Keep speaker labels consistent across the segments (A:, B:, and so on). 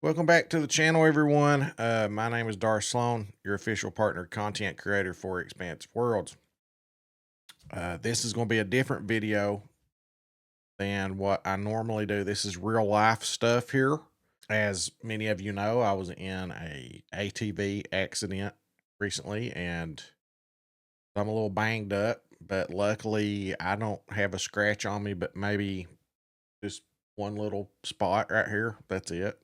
A: Welcome back to the channel, everyone. My name is Darth Slone, your official partner content creator for Expansive Worlds. This is going to be a different video than what I normally do. This is real life stuff here. As many of you know, I was in a ATV accident recently and I'm a little banged up, but luckily I don't have a scratch on me, but maybe just one little spot right here. That's it.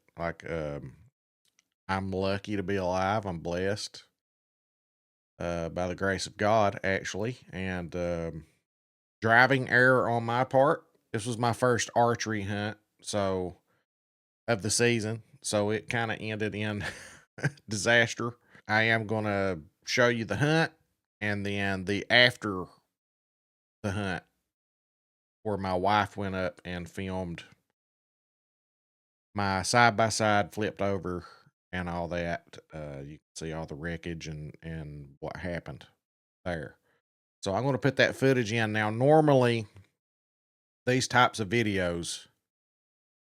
A: I'm lucky to be alive. I'm blessed by the grace of God, actually. And driving error on my part. This was my first archery hunt, of the season. So it kind of ended in disaster. I am going to show you the hunt and then the after the hunt where my wife went up and filmed my side by side flipped over and all that. You can see all the wreckage and what happened there. So I'm going to put that footage in. Now, normally these types of videos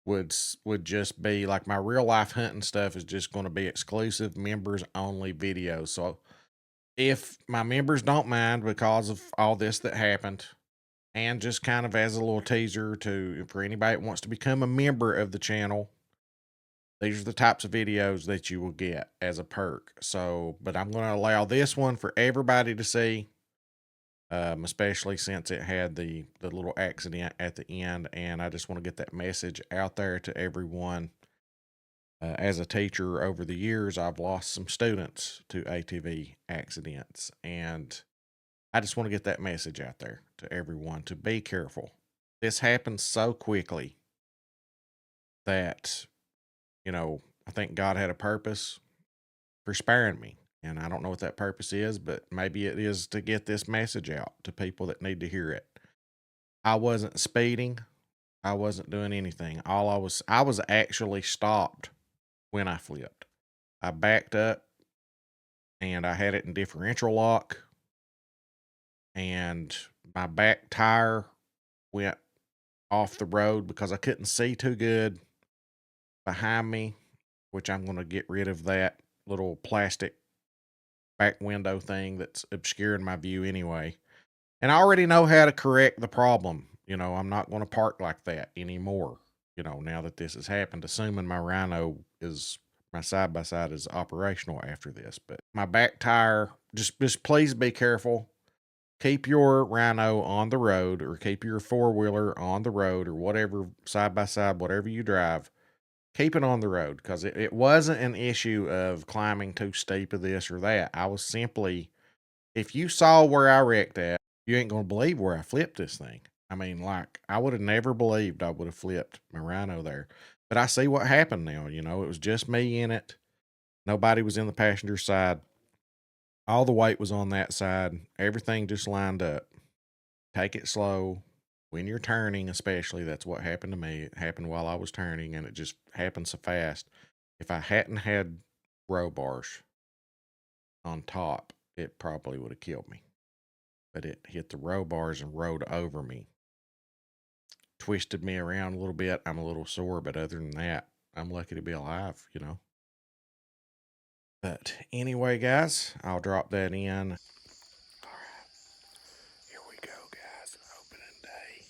A: would just be like my real life hunting stuff is just going to be exclusive members only videos. So if my members don't mind because of all this that happened, and just kind of as a little teaser for anybody that wants to become a member of the channel, these are the types of videos that you will get as a perk. So, but I'm going to allow this one for everybody to see, especially since it had the little accident at the end. And I just want to get that message out there to everyone. As a teacher over the years, I've lost some students to ATV accidents. And I just want to get that message out there to everyone to be careful. This happens so quickly that, I think God had a purpose for sparing me. And I don't know what that purpose is, but maybe it is to get this message out to people that need to hear it. I wasn't speeding. I wasn't doing anything. I was actually stopped when I flipped. I backed up and I had it in differential lock and my back tire went off the road because I couldn't see too good behind me, which I'm going to get rid of that little plastic back window thing that's obscuring my view anyway. And I already know how to correct the problem. I'm not going to park like that anymore. Now that this has happened, assuming my side by side is operational after this. But my back tire, just please be careful. Keep your Rhino on the road or keep your four-wheeler on the road or whatever, side by side, whatever you drive. Keep it on the road because it wasn't an issue of climbing too steep of this or that. I was simply, if you saw where I wrecked at, you ain't going to believe where I flipped this thing. I mean, I would have never believed I would have flipped my Rhino there. But I see what happened now. It was just me in it. Nobody was in the passenger side. All the weight was on that side. Everything just lined up. Take it slow. When you're turning, especially, that's what happened to me. It happened while I was turning, and it just happened so fast. If I hadn't had row bars on top, it probably would have killed me. But it hit the row bars and rode over me. Twisted me around a little bit. I'm a little sore, but other than that, I'm lucky to be alive, But anyway, guys, I'll drop that in. All right, here we go, guys. Opening day.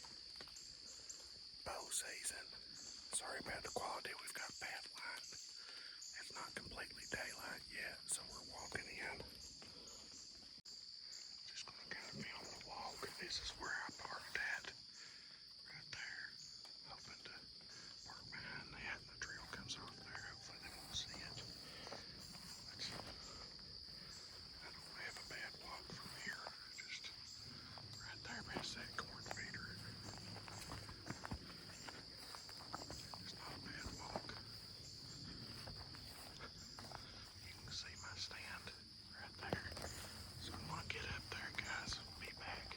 A: Bow season. Sorry about the quality. We've got bad light. It's not completely daylight yet, so we're walking in. Just gonna kind of film the walk. This is where I parked at. Right there. Hoping to park behind that and the trail comes off there. Hopefully they won't see it. I don't have a bad walk from here. Just right there past that corn feeder. It's not a bad walk. You can see my stand right there. So I'm gonna get up there, guys. Be back.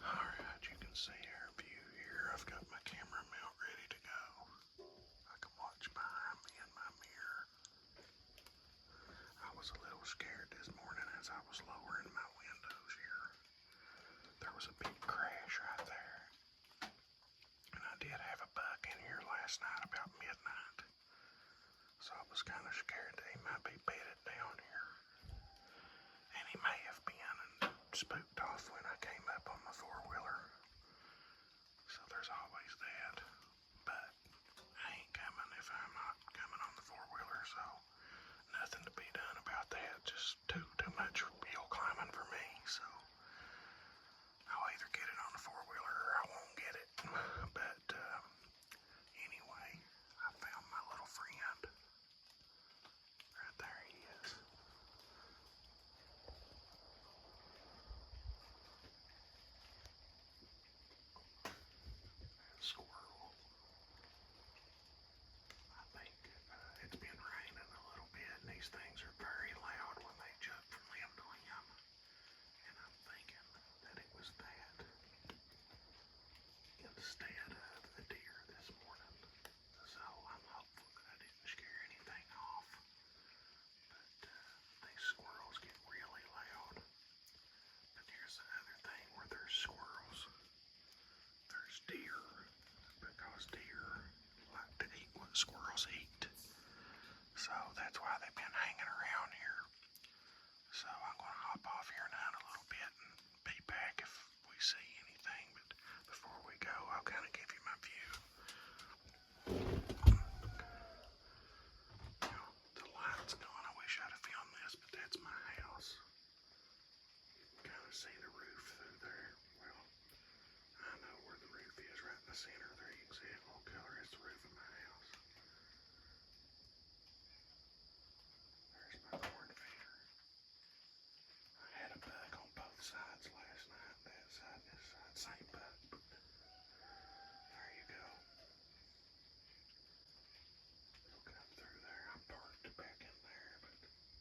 A: Alright, you can see our view here. I've got my camera mount ready to go. I can watch behind me in my mirror. I was a little scared this morning as I was lowering my windows here. There was a big crash right there. And I did have a buck in spooked off when I came up on the four-wheeler. So there's always that. But I ain't coming if I'm not coming on the four-wheeler, so nothing to be done about that. Just too much hill climbing for me, so I'll either get it on the four-wheeler or I won't get it. But anyway, I found my little friend. Right there he is. Squirrel. I think it's been raining a little bit, and these things are very loud when they jump from limb to limb. And I'm thinking that it was that instead of a deer this morning. So I'm hopeful that I didn't scare anything off. But these squirrels get really loud. But here's the other thing where there's squirrels. There's deer, because deer like to eat what squirrels eat. So that's why they've been hanging around here. So I'm going to hop off here and hunt a little bit and be back if we see anything. But before we go, I'll kind of give you my view. The light's gone. I wish I'd have filmed this, but that's my house. You can kind of see the roof through there. Well, I know where the roof is, right in the center there. You can see it, what color is the roof of my house. There's my corn feeder. I had a bug on both sides last night, that side and this side, same bug. There you go. They'll come through there. I'm parked back in there, but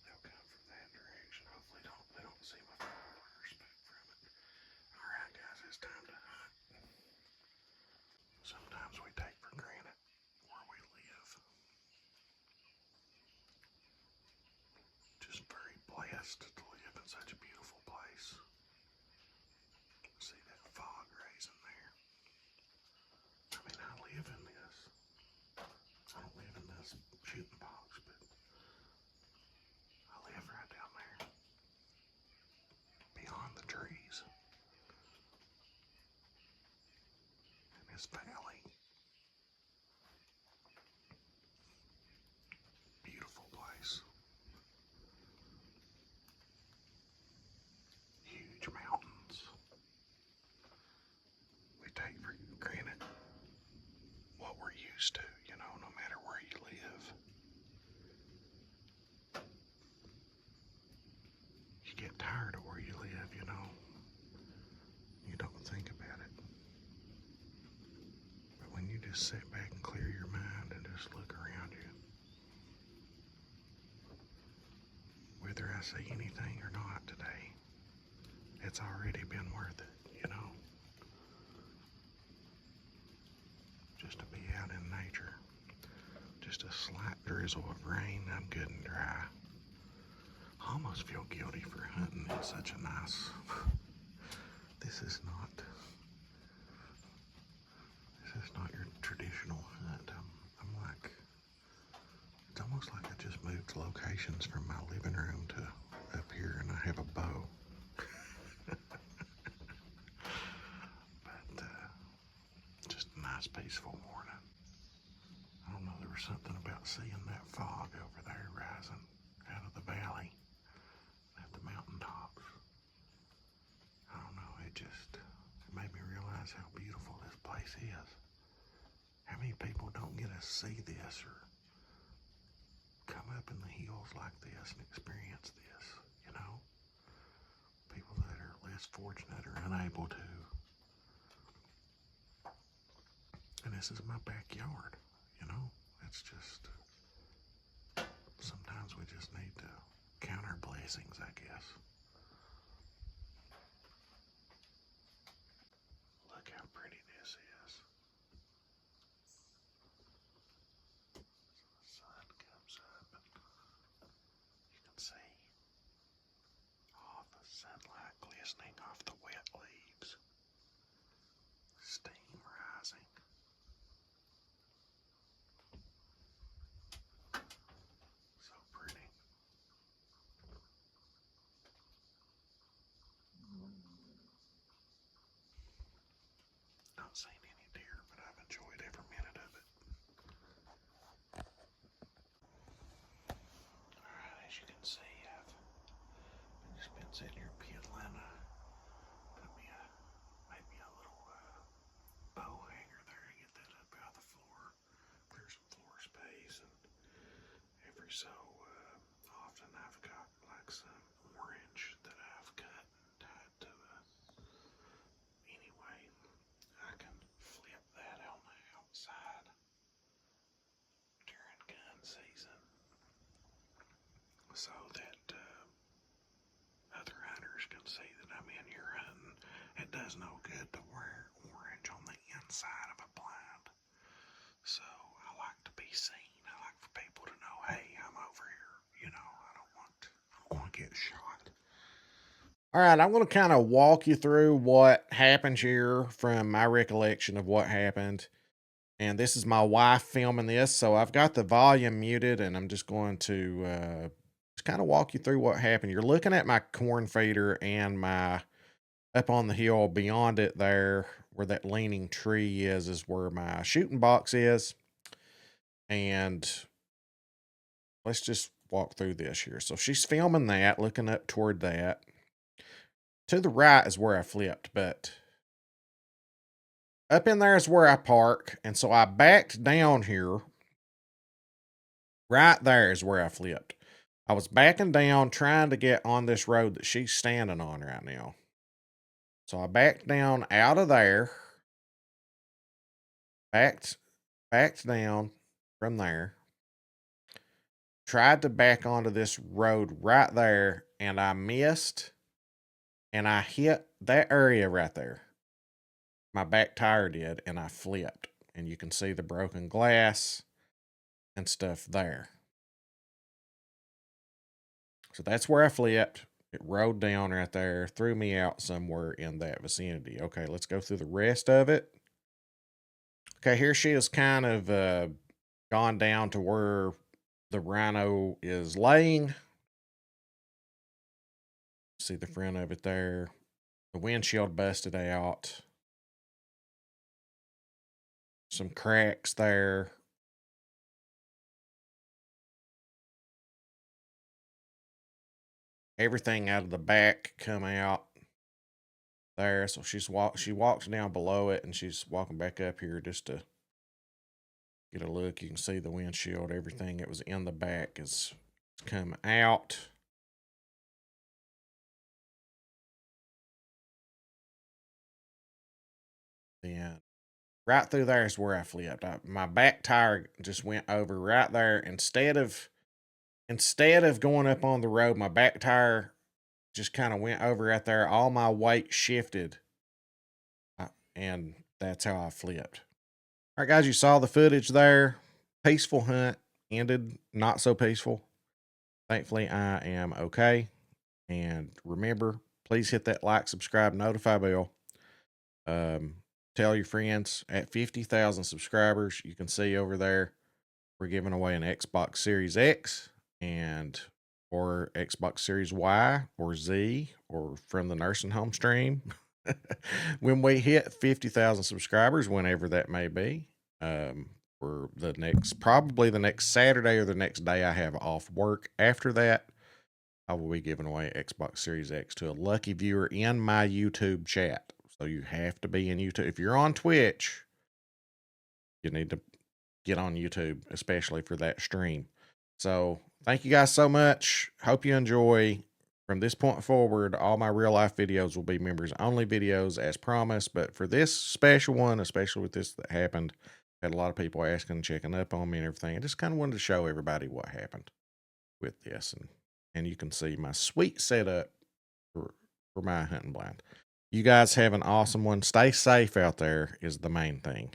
A: they'll come from that direction. Hopefully they don't see my four-wheeler or spook from it. Alright guys, it's time to hunt. Sometimes we take for granted where we live. Just very blessed to live in such a beautiful place. See that fog raising there? I mean, I live in this. I don't live in this shooting box, but I live right down there. Beyond the trees. In this valley. Beautiful place. Huge mountains. We take for granted what we're used to, no matter where you live. You get tired of where you live, You don't think about it. But when you just sit back and clear your mind and just look around you, whether I see anything or not today, it's already been worth it, Just to be out in nature. Just a slight drizzle of rain, I'm good and dry. I almost feel guilty for hunting in such a nice... This is not your traditional hunt. I'm like, it's almost like I just moved locations from my living room to up here and I have a bow. But just a nice peaceful morning. I don't know, there was something about seeing that fog over there rising out of the valley at the mountaintops. I don't know, it made me realize how beautiful this place is. How many people don't get to see this or come up in the hills like this and experience this, People that are less fortunate or unable to. And this is my backyard, It's just, sometimes we just need to count our blessings, I guess. Look how pretty this is. So the sun comes up and you can see all the sunlight glistening off the wet leaves. Steam rising. So pretty. you can see, I've just been sitting here piddling. Put me maybe a little bow hanger there to get that up out of the floor. Clear some floor space, and every so often I've got like some orange that I've cut and tied to anyway, I can flip that on the outside during gun season so that other hunters can see that I'm in here hunting. It does no good to wear orange on the inside of a blind. So I like to be seen. I like for people to know, hey, I'm over here. You know, I don't want to get shot. All right, I'm going to kind of walk you through what happened here from my recollection of what happened. And this is my wife filming this, so I've got the volume muted, and I'm just going to just kind of walk you through what happened. You're looking at my corn feeder and my up on the hill beyond it there, where that leaning tree is where my shooting box is. And let's just walk through this here. So she's filming that, looking up toward that. To the right is where I flipped, but up in there is where I park. And so I backed down here. Right there is where I flipped. I was backing down, trying to get on this road that she's standing on right now. So I backed down out of there, backed down from there, tried to back onto this road right there, and I missed, and I hit that area right there. My back tire did, and I flipped. And you can see the broken glass and stuff there. So that's where I flipped. It rode down right there, threw me out somewhere in that vicinity. Okay, let's go through the rest of it. Okay, here she is kind of gone down to where the rhino is laying. See the front of it there. The windshield busted out. Some cracks there. Everything out of the back come out there. So she walks down below it, and she's walking back up here just to get a look. You can see the windshield, everything that was in the back is come out. Then right through there is where I flipped. My back tire just went over right there. Instead of going up on the road, my back tire just kind of went over right there. All my weight shifted, and that's how I flipped. All right, guys, you saw the footage there. Peaceful hunt ended not so peaceful. Thankfully, I am okay. And remember, please hit that like, subscribe, notify bell. Tell your friends. At 50,000 subscribers, you can see over there, we're giving away an Xbox Series X or Xbox Series Y or Z or from the nursing home stream. When we hit 50,000 subscribers, whenever that may be, for probably the next Saturday or the next day I have off work. After that, I will be giving away Xbox Series X to a lucky viewer in my YouTube chat. So you have to be in YouTube. If you're on Twitch, you need to get on YouTube, especially for that stream. So thank you guys so much. Hope you enjoy. From this point forward, all my real life videos will be members only videos as promised. But for this special one, especially with this that happened, had a lot of people asking, checking up on me and everything. I just kind of wanted to show everybody what happened with this. And you can see my sweet setup for my hunting blind. You guys have an awesome one. Stay safe out there is the main thing.